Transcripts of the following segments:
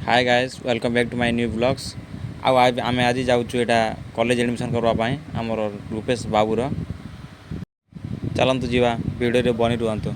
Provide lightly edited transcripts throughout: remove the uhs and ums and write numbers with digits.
Hi guys welcome back to my new blogs. आम आज जाऊँ यहाँ कॉलेज एडमिशन करवाई आमर रूपेश बाबूर। चलतु जीवा वीडियो बनी रुहतु।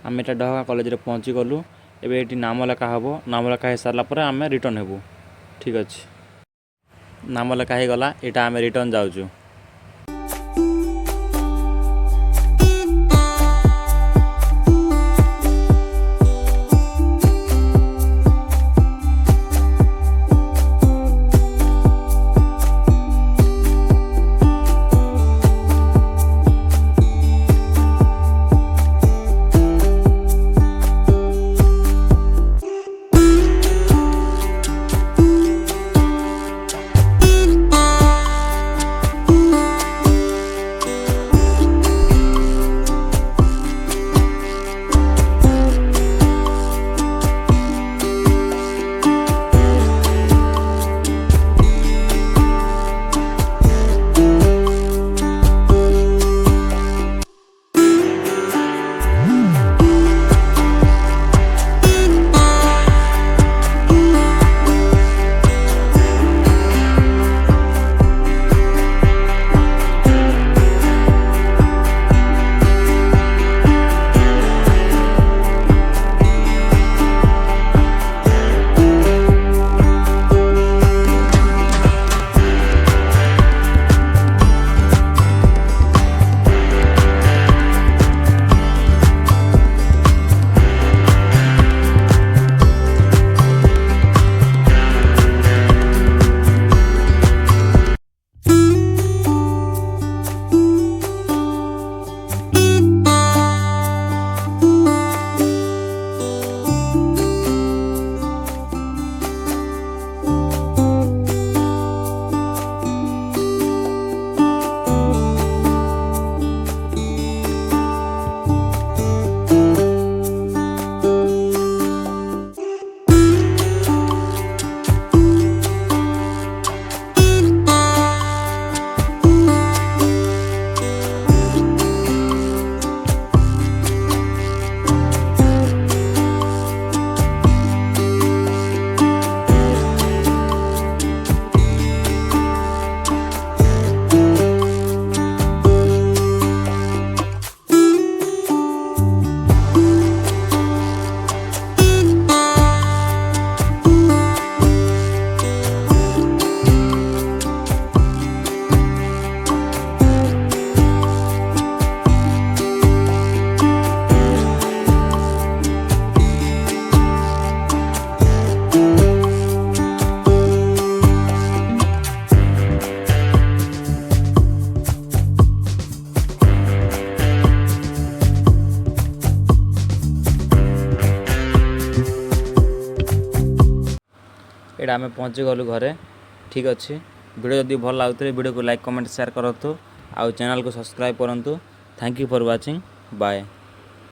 आम एटा डहका कॉलेज रे पहुँची गलु। एबे एटी नाम लेखा हम। नाम लेखा हो सारा पर आम रिटर्न हेबू। ठीक अच्छे नाम लेखा हो गला। यहाँ आम रिटर्न जाऊँ। ଏଇଟା ଆମେ ପହଞ୍ଚିଗଲୁ ଘରେ। ଠିକ୍ ଅଛି, ଭିଡ଼ିଓ ଯଦି ଭଲ ଲାଗୁଥିଲେ ଭିଡ଼ିଓକୁ ଲାଇକ୍ କମେଣ୍ଟ ସେୟାର କରନ୍ତୁ ଆଉ ଚ୍ୟାନେଲକୁ ସବସ୍କ୍ରାଇବ୍ କରନ୍ତୁ। Thank you for watching, bye.